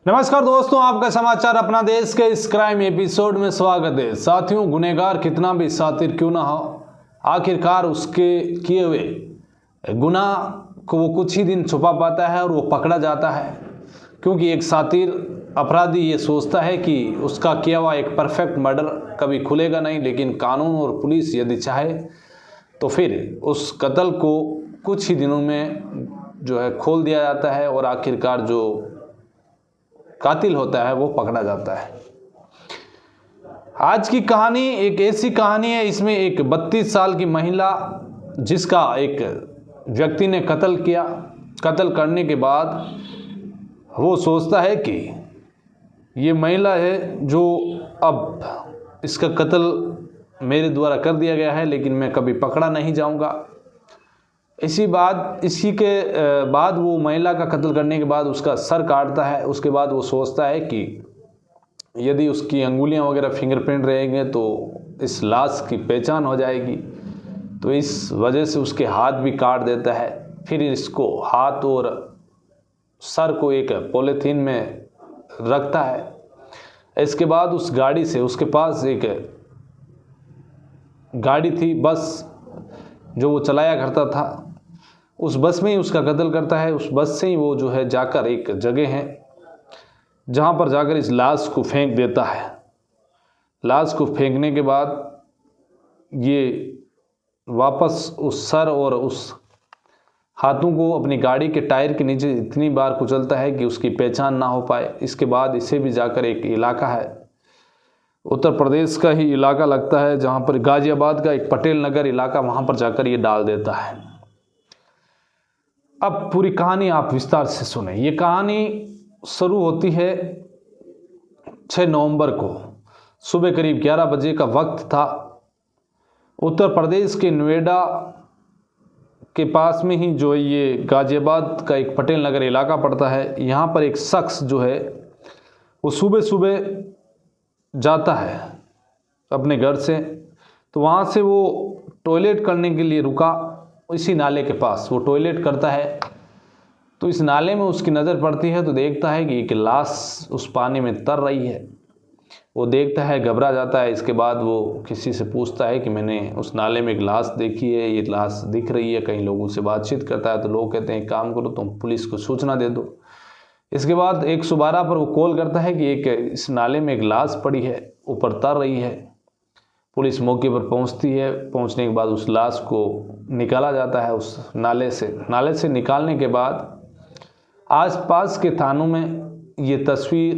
नमस्कार दोस्तों, आपका समाचार अपना देश के इस क्राइम एपिसोड में स्वागत है। साथियों, गुनहगार कितना भी शातिर क्यों ना हो, आखिरकार उसके किए हुए गुनाह को वो कुछ ही दिन छुपा पाता है और वो पकड़ा जाता है। क्योंकि एक शातिर अपराधी ये सोचता है कि उसका किया हुआ एक परफेक्ट मर्डर कभी खुलेगा नहीं, लेकिन कानून और पुलिस यदि चाहे तो फिर उस कत्ल को कुछ ही दिनों में जो है खोल दिया जाता है और आखिरकार जो कातिल होता है वो पकड़ा जाता है। आज की कहानी एक ऐसी कहानी है, इसमें एक 32 साल की महिला जिसका एक व्यक्ति ने कत्ल किया। कत्ल करने के बाद वो सोचता है कि ये महिला है जो अब इसका कत्ल मेरे द्वारा कर दिया गया है, लेकिन मैं कभी पकड़ा नहीं जाऊंगा। इसी के बाद वो महिला का कत्ल करने के बाद उसका सर काटता है। उसके बाद वो सोचता है कि यदि उसकी अंगुलियां वगैरह फिंगरप्रिंट रहेंगे तो इस लाश की पहचान हो जाएगी, तो इस वजह से उसके हाथ भी काट देता है। फिर इसको हाथ और सर को एक पॉलीथीन में रखता है। इसके बाद उस गाड़ी से, उसके पास एक गाड़ी थी, बस जो वो चलाया करता था, उस बस में ही उसका कत्ल करता है। उस बस से ही वो जो है जाकर एक जगह है जहाँ पर जाकर इस लाश को फेंक देता है। लाश को फेंकने के बाद ये वापस उस सर और उस हाथों को अपनी गाड़ी के टायर के नीचे इतनी बार कुचलता है कि उसकी पहचान ना हो पाए। इसके बाद इसे भी जाकर एक इलाका है, उत्तर प्रदेश का ही इलाका लगता है, जहाँ पर गाजियाबाद का एक पटेल नगर इलाका, वहाँ पर जाकर ये डाल देता है। अब पूरी कहानी आप विस्तार से सुने। ये कहानी शुरू होती है 6 नवंबर को, सुबह करीब 11 बजे का वक्त था। उत्तर प्रदेश के नोएडा के पास में ही जो ये गाजियाबाद का एक पटेल नगर इलाका पड़ता है, यहाँ पर एक शख्स जो है वो सुबह सुबह जाता है अपने घर से। तो वहाँ से वो टॉयलेट करने के लिए रुका, इसी नाले के पास वो टॉयलेट करता है। तो इस नाले में उसकी नज़र पड़ती है तो देखता है कि एक लाश उस पानी में तर रही है। वो देखता है, घबरा जाता है। इसके बाद वो किसी से पूछता है कि मैंने उस नाले में एक लाश देखी है, ये लाश दिख रही है। कई लोगों से बातचीत करता है तो लोग कहते हैं काम करो, तुम पुलिस को सूचना दे दो। इसके बाद 112 पर वो कॉल करता है कि एक इस नाले में एक लाश पड़ी है, ऊपर तर रही है। पुलिस मौके पर पहुंचती है। पहुंचने के बाद उस लाश को निकाला जाता है उस नाले से निकालने के बाद आसपास के थानों में ये तस्वीर,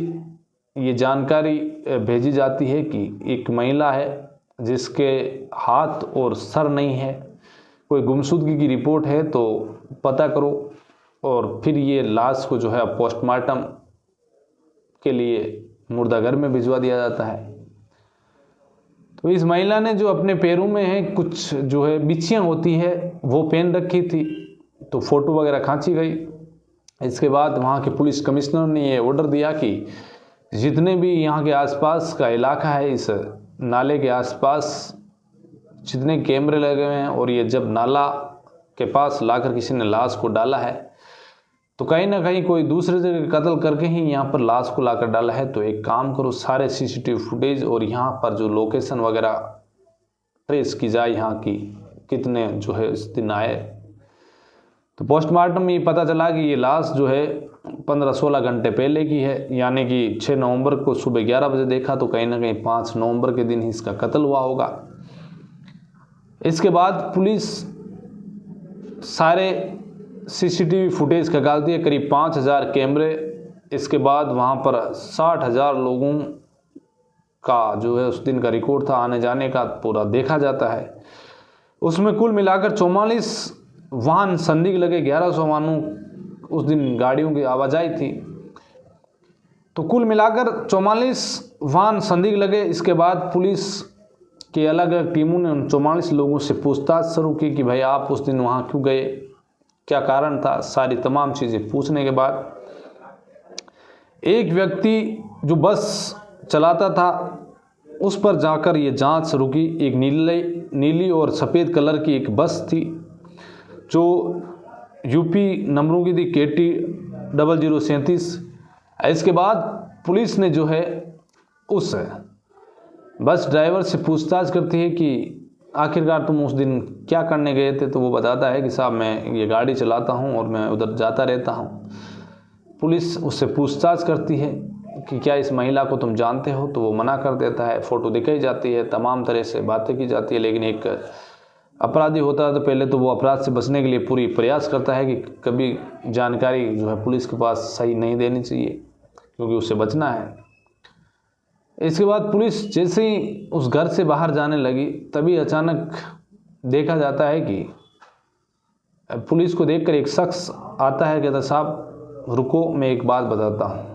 ये जानकारी भेजी जाती है कि एक महिला है जिसके हाथ और सर नहीं है, कोई गुमशुदगी की रिपोर्ट है तो पता करो। और फिर ये लाश को जो है पोस्टमार्टम के लिए मुर्दाघर में भिजवा दिया जाता है। तो इस महिला ने जो अपने पैरों में है कुछ जो है बिच्छियाँ होती है वो पहन रखी थी, तो फोटो वगैरह खींची गई। इसके बाद वहाँ के पुलिस कमिश्नर ने ये ऑर्डर दिया कि जितने भी यहाँ के आसपास का इलाका है, इस नाले के आसपास जितने कैमरे लगे हुए हैं, और ये जब नाला के पास लाकर किसी ने लाश को डाला है तो कहीं ना कहीं कोई दूसरे जगह कत्ल करके ही यहाँ पर लाश को लाकर डाला है। तो एक काम करो, सारे सीसीटीवी फुटेज और यहाँ पर जो लोकेशन वगैरह ट्रेस की जाए, यहाँ की कितने जो है इस दिन आए। तो पोस्टमार्टम में ये पता चला कि ये लाश जो है 15-16 घंटे पहले की है, यानी कि 6 नवंबर को सुबह 11 बजे देखा तो कहीं ना कहीं 5 नवंबर के दिन ही इसका कत्ल हुआ होगा। इसके बाद पुलिस सारे सीसीटीवी फुटेज खंगालती है, करीब 5000 कैमरे। इसके बाद वहाँ पर 60,000 लोगों का जो है उस दिन का रिकॉर्ड था, आने जाने का पूरा देखा जाता है। उसमें कुल मिलाकर 44 वाहन संदिग्ध लगे, 1100 वाहनों उस दिन गाड़ियों की आवाजाही थी। तो कुल मिलाकर 44 वाहन संदिग्ध लगे। इसके बाद पुलिस की अलग अलग टीमों ने उन 44 लोगों से पूछताछ शुरू की कि भाई आप उस दिन वहाँ क्यों गए, क्या कारण था। सारी तमाम चीज़ें पूछने के बाद एक व्यक्ति जो बस चलाता था उस पर जाकर ये जांच शुरू की। एक नीली और सफ़ेद कलर की एक बस थी जो यूपी नंबरों की थी, KT 0037। इसके बाद पुलिस ने जो है उस बस ड्राइवर से पूछताछ करती है कि आखिरकार तुम उस दिन क्या करने गए थे। तो वो बताता है कि साहब मैं ये गाड़ी चलाता हूँ और मैं उधर जाता रहता हूँ। पुलिस उससे पूछताछ करती है कि क्या इस महिला को तुम जानते हो, तो वो मना कर देता है। फ़ोटो दिखाई जाती है, तमाम तरह से बातें की जाती है, लेकिन एक अपराधी होता है तो पहले तो वो अपराध से बचने के लिए पूरी प्रयास करता है कि कभी जानकारी जो है पुलिस के पास सही नहीं देनी चाहिए, क्योंकि उससे बचना है। इसके बाद पुलिस जैसे ही उस घर से बाहर जाने लगी, तभी अचानक देखा जाता है कि पुलिस को देखकर एक शख्स आता है, कहता साहब रुको मैं एक बात बताता हूँ।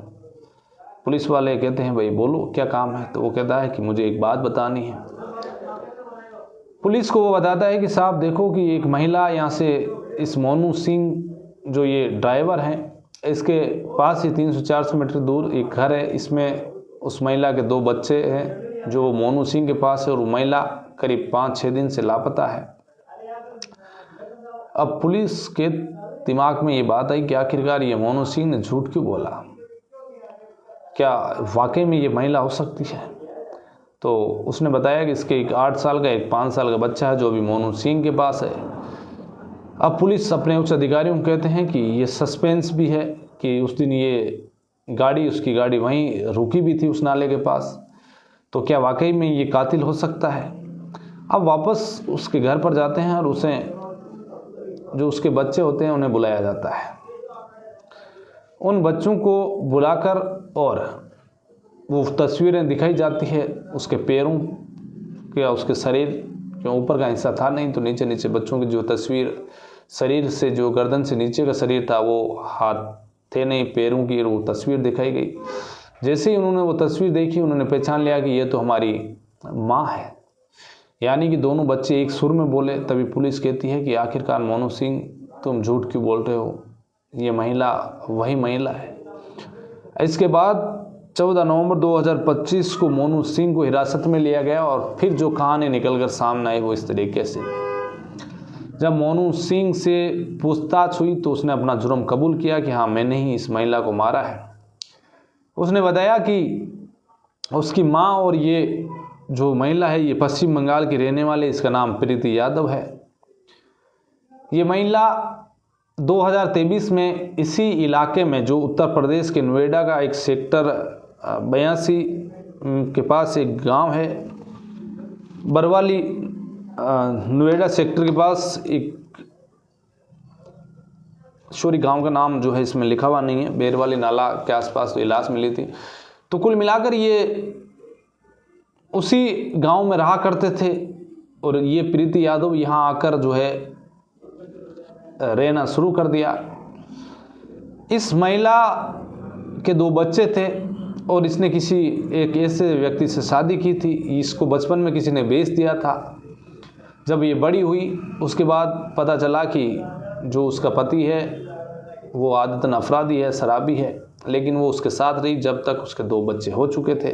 पुलिस वाले कहते हैं भाई बोलो क्या काम है। तो वो कहता है कि मुझे एक बात बतानी है। पुलिस को वो बताता है कि साहब देखो कि एक महिला यहाँ से इस मोनू सिंह जो ये ड्राइवर हैं, इसके पास ही 300-400 मीटर दूर एक घर है। इसमें उस महिला के 2 बच्चे हैं जो मोनू सिंह के पास है, और वो महिला करीब 5-6 दिन से लापता है। अब पुलिस के दिमाग में ये बात आई कि आखिरकार ये मोनू सिंह ने झूठ क्यों बोला, क्या वाकई में ये महिला हो सकती है। तो उसने बताया कि इसके एक 8 साल का एक 5 साल का बच्चा है जो अभी मोनू सिंह के पास है। अब पुलिस अपने उच्च अधिकारियों को कहते हैं कि ये सस्पेंस भी है कि उस दिन ये उसकी गाड़ी वहीं रुकी भी थी उस नाले के पास, तो क्या वाकई में ये कातिल हो सकता है। अब वापस उसके घर पर जाते हैं और उसे जो उसके बच्चे होते हैं उन्हें बुलाया जाता है। उन बच्चों को बुलाकर और वो तस्वीरें दिखाई जाती है उसके पैरों या उसके शरीर जो ऊपर का हिस्सा था नहीं, तो नीचे नीचे बच्चों की जो तस्वीर, शरीर से जो गर्दन से नीचे का शरीर था वो हाथ थे नहीं, पैरों की वो तस्वीर दिखाई गई। जैसे ही उन्होंने वो तस्वीर देखी, उन्होंने पहचान लिया कि ये तो हमारी माँ है। यानी कि दोनों बच्चे एक सुर में बोले। तभी पुलिस कहती है कि आखिरकार मोनू सिंह तुम झूठ क्यों बोल रहे हो, ये महिला वही महिला है। इसके बाद 14 नवंबर 2025 को मोनू सिंह को हिरासत में लिया गया, और फिर जो कहानी निकलकर सामने आई वो इस तरीके से। जब मोनू सिंह से पूछताछ हुई तो उसने अपना जुर्म कबूल किया कि हाँ मैंने ही इस महिला को मारा है। उसने बताया कि उसकी माँ और ये जो महिला है ये पश्चिम बंगाल की रहने वाले, इसका नाम प्रीति यादव है। ये महिला 2023 में इसी इलाके में जो उत्तर प्रदेश के नोएडा का एक सेक्टर 82 के पास एक गांव है बरवाली, नोएडा सेक्टर के पास एक गांव का नाम जो है इसमें लिखा हुआ नहीं है, बेरवाली नाला के आसपास तो इलाज मिली थी। तो कुल मिलाकर ये उसी गांव में रहा करते थे, और ये प्रीति यादव यहाँ आकर जो है रहना शुरू कर दिया। इस महिला के 2 बच्चे थे और इसने किसी एक ऐसे व्यक्ति से शादी की थी। इसको बचपन में किसी ने बेच दिया था। जब ये बड़ी हुई उसके बाद पता चला कि जो उसका पति है वो आदतन अपराधी है, शराबी है, लेकिन वो उसके साथ रही जब तक उसके 2 बच्चे हो चुके थे।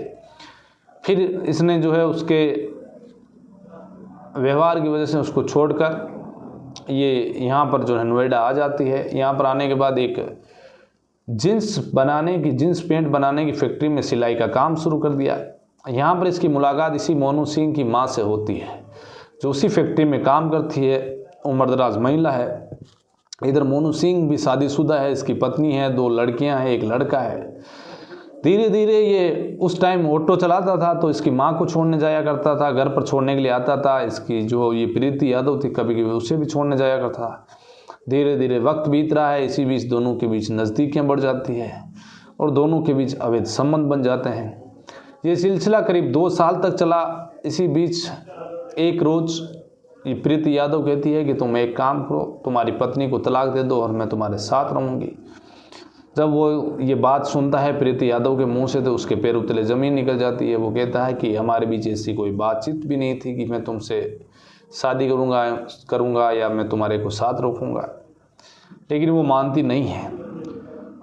फिर इसने जो है उसके व्यवहार की वजह से उसको छोड़कर ये यहाँ पर जो है नोएडा आ जाती है। यहाँ पर आने के बाद एक जींस पैंट बनाने की फैक्ट्री में सिलाई का काम शुरू कर दिया। यहाँ पर इसकी मुलाकात इसी मोनू सिंह की माँ से होती है जो उसी फैक्ट्री में काम करती है, उम्रदराज महिला है। इधर मोनू सिंह भी शादीशुदा है, इसकी पत्नी है, 2 लड़कियां हैं, एक लड़का है। धीरे धीरे ये उस टाइम ऑटो चलाता था तो इसकी माँ को छोड़ने जाया करता था, घर पर छोड़ने के लिए आता था। इसकी जो ये प्रीति यादव थी कभी कभी उसे भी छोड़ने जाया करता था। धीरे धीरे वक्त बीत रहा है, इसी बीच दोनों के बीच नज़दीकियाँ बढ़ जाती है और दोनों के बीच अवैध संबंध बन जाते हैं। ये सिलसिला करीब 2 साल तक चला। इसी बीच एक रोज़ ये प्रीति यादव कहती है कि तुम एक काम करो, तुम्हारी पत्नी को तलाक दे दो और मैं तुम्हारे साथ रहूँगी। जब वो ये बात सुनता है प्रीति यादव के मुंह से तो उसके पैरों तले ज़मीन निकल जाती है। वो कहता है कि हमारे बीच ऐसी कोई बातचीत भी नहीं थी कि मैं तुमसे शादी करूँगा या मैं तुम्हारे को साथ रखूँगा। लेकिन वो मानती नहीं है।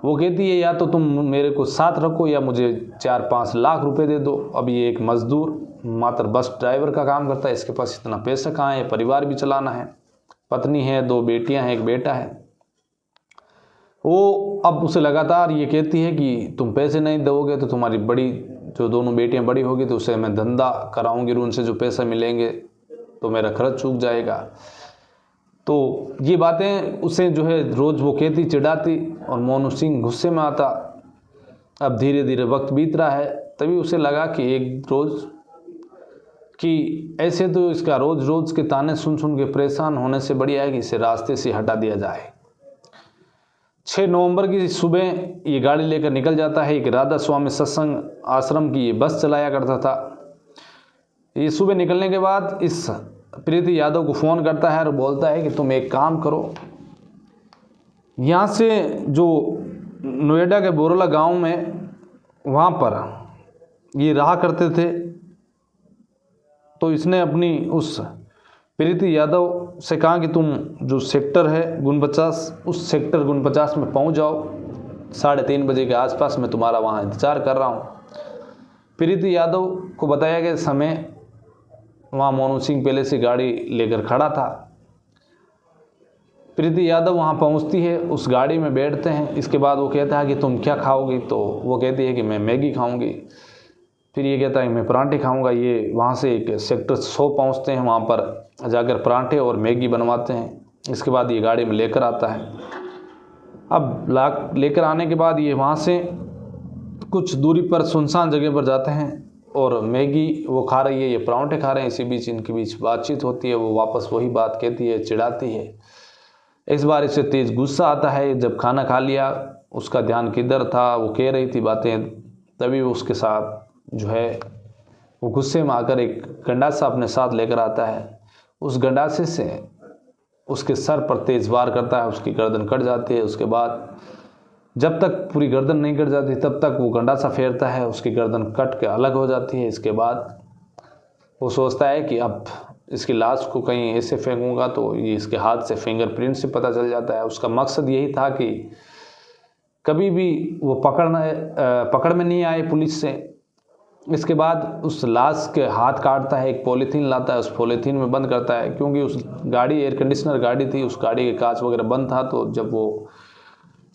वो कहती है या तो तुम मेरे को साथ रखो या मुझे 4-5 लाख रुपए दे दो। अब ये एक मजदूर मात्र बस ड्राइवर का काम करता है, इसके पास इतना पैसा कहाँ है, परिवार भी चलाना है, पत्नी है, 2 बेटियां हैं, एक बेटा है। वो अब उसे लगातार ये कहती है कि तुम पैसे नहीं दोगे तो तुम्हारी बड़ी जो दोनों बेटियां बड़ी होगी तो उसे मैं धंधा कराऊंगी और उनसे जो पैसा मिलेंगे तो मेरा खर्च चूक जाएगा। तो ये बातें उसे जो है रोज़ वो कहती, चिढ़ाती, और मोनू सिंह गुस्से में आता। अब धीरे धीरे वक्त बीत रहा है, तभी उसे लगा कि एक रोज़ कि ऐसे तो इसका रोज़ रोज़ के ताने सुन सुन के परेशान होने से बढ़िया है कि इसे रास्ते से हटा दिया जाए। 6 नवंबर की सुबह ये गाड़ी लेकर निकल जाता है। एक राधा स्वामी सत्संग आश्रम की ये बस चलाया करता था। ये सुबह निकलने के बाद इस प्रीति यादव को फ़ोन करता है और बोलता है कि तुम एक काम करो, यहाँ से जो नोएडा के बोरोला गांव में वहाँ पर ये रहा करते थे, तो इसने अपनी उस प्रीति यादव से कहा कि तुम जो सेक्टर है 49, उस सेक्टर 49 में पहुंच जाओ, 3:30 बजे के आसपास मैं तुम्हारा वहां इंतज़ार कर रहा हूं। प्रीति यादव को बताया गया समय वहां मोनू सिंह पहले से गाड़ी लेकर खड़ा था। प्रीति यादव वहां पहुंचती है, उस गाड़ी में बैठते हैं। इसके बाद वो कहता है कि तुम क्या खाओगी, तो वो कहती है कि मैं मैगी खाऊंगी। फिर ये कहता है मैं पराठे खाऊंगा। ये वहाँ से एक सेक्टर 100 पहुँचते हैं, वहाँ पर जाकर पराठे और मैगी बनवाते हैं। इसके बाद ये गाड़ी में लेकर आता है। अब लेकर आने के बाद ये वहाँ से कुछ दूरी पर सुनसान जगह पर जाते हैं और मैगी वो खा रही है, ये पराठे खा रहे हैं। इसी बीच इनके बीच बातचीत होती है, वो वापस वही बात कहती है, चिढ़ाती है। इस बार इसे तेज़ गुस्सा आता है। जब खाना खा लिया, उसका ध्यान किधर था, वो कह रही थी बातें, तभी वो उसके साथ जो है वो गुस्से में आकर एक गंडासा अपने साथ लेकर आता है। उस गंडासे से उसके सर पर तेज वार करता है, उसकी गर्दन कट जाती है। उसके बाद जब तक पूरी गर्दन नहीं कट जाती तब तक वो गंडासा फेरता है, उसकी गर्दन कट के अलग हो जाती है। इसके बाद वो सोचता है कि अब इसकी लाश को कहीं ऐसे फेंकूंगा तो ये इसके हाथ से फिंगरप्रिंट से पता चल जाता है। उसका मकसद यही था कि कभी भी वो पकड़ में नहीं आए पुलिस से। इसके बाद उस लाश के हाथ काटता है, एक पॉलीथीन लाता है, उस पॉलीथीन में बंद करता है। क्योंकि उस गाड़ी एयर कंडीशनर गाड़ी थी, उस गाड़ी के कांच वगैरह बंद था, तो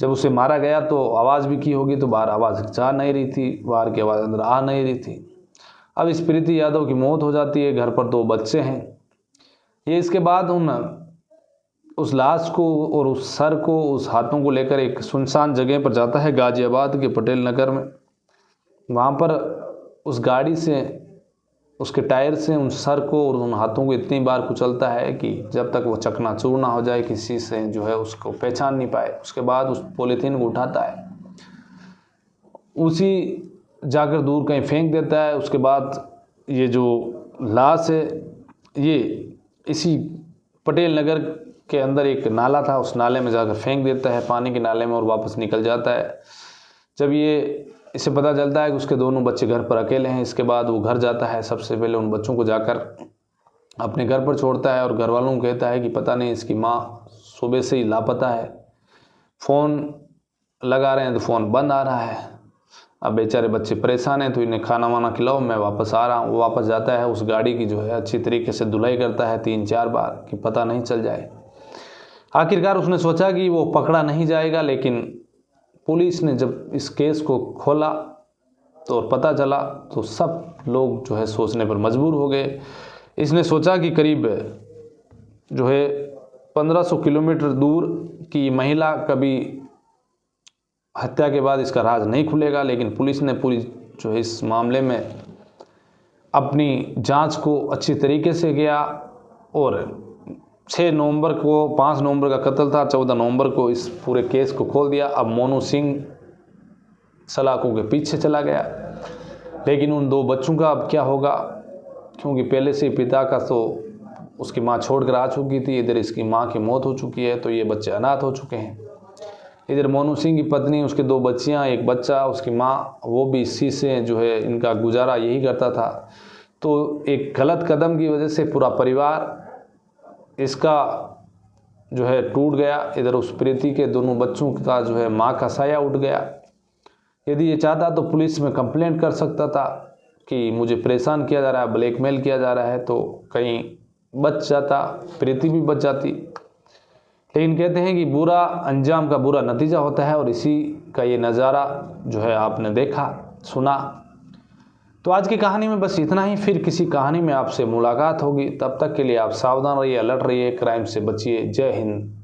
जब उसे मारा गया तो आवाज़ भी की होगी, तो बाहर आवाज़ जा नहीं रही थी, बाहर की आवाज़ अंदर आ नहीं रही थी। अब इस प्रीति यादव की मौत हो जाती है। घर पर 2 बच्चे हैं। ये इसके बाद उस लाश को और उस सर को, उस हाथों को लेकर एक सुनसान जगह पर जाता है, गाजियाबाद के पटेल नगर में। वहाँ पर उस गाड़ी से, उसके टायर से उन सर को और उन हाथों को इतनी बार कुचलता है कि जब तक वो चकनाचूर ना हो जाए, किसी से जो है उसको पहचान नहीं पाए। उसके बाद उस पॉलीथीन को उठाता है, उसी जाकर दूर कहीं फेंक देता है। उसके बाद ये जो लाश है ये इसी पटेल नगर के अंदर एक नाला था, उस नाले में जाकर फेंक देता है, पानी के नाले में, और वापस निकल जाता है। जब इसे पता चलता है कि उसके दोनों बच्चे घर पर अकेले हैं, इसके बाद वो घर जाता है। सबसे पहले उन बच्चों को जाकर अपने घर पर छोड़ता है और घर वालों को कहता है कि पता नहीं इसकी माँ सुबह से ही लापता है, फ़ोन लगा रहे हैं तो फ़ोन बंद आ रहा है। अब बेचारे बच्चे परेशान हैं, तो इन्हें खाना वाना खिलाओ, मैं वापस आ रहा हूँ। वो वापस जाता है, उस गाड़ी की जो है अच्छी तरीके से धुलाई करता है 3-4 बार कि पता नहीं चल जाए। आखिरकार उसने सोचा कि वो पकड़ा नहीं जाएगा, लेकिन पुलिस ने जब इस केस को खोला तो पता चला तो सब लोग जो है सोचने पर मजबूर हो गए। इसने सोचा कि करीब जो है 1500 किलोमीटर दूर की महिला कभी हत्या के बाद इसका राज नहीं खुलेगा, लेकिन पुलिस ने पूरी जो है इस मामले में अपनी जांच को अच्छी तरीके से किया और 6 नवंबर को, 5 नवंबर का कत्ल था, 14 नवंबर को इस पूरे केस को खोल दिया। अब मोनू सिंह सलाखों के पीछे चला गया, लेकिन उन 2 बच्चों का अब क्या होगा, क्योंकि पहले से पिता का तो उसकी माँ छोड़कर आ चुकी थी, इधर इसकी माँ की मौत हो चुकी है, तो ये बच्चे अनाथ हो चुके हैं। इधर मोनू सिंह की पत्नी, उसके 2 बच्चियाँ, एक बच्चा, उसकी माँ, वो भी इसी से जो है इनका गुजारा यही करता था। तो एक गलत कदम की वजह से पूरा परिवार इसका जो है टूट गया। इधर उस प्रीति के दोनों बच्चों का जो है माँ का साया उठ गया। यदि ये चाहता तो पुलिस में कंप्लेंट कर सकता था कि मुझे परेशान किया जा रहा है, ब्लैकमेल किया जा रहा है, तो कहीं बच जाता, प्रीति भी बच जाती। लेकिन कहते हैं कि बुरा अंजाम का बुरा नतीजा होता है, और इसी का ये नज़ारा जो है आपने देखा सुना। तो आज की कहानी में बस इतना ही। फिर किसी कहानी में आपसे मुलाकात होगी, तब तक के लिए आप सावधान रहिए, अलर्ट रहिए, क्राइम से बचिए। जय हिंद।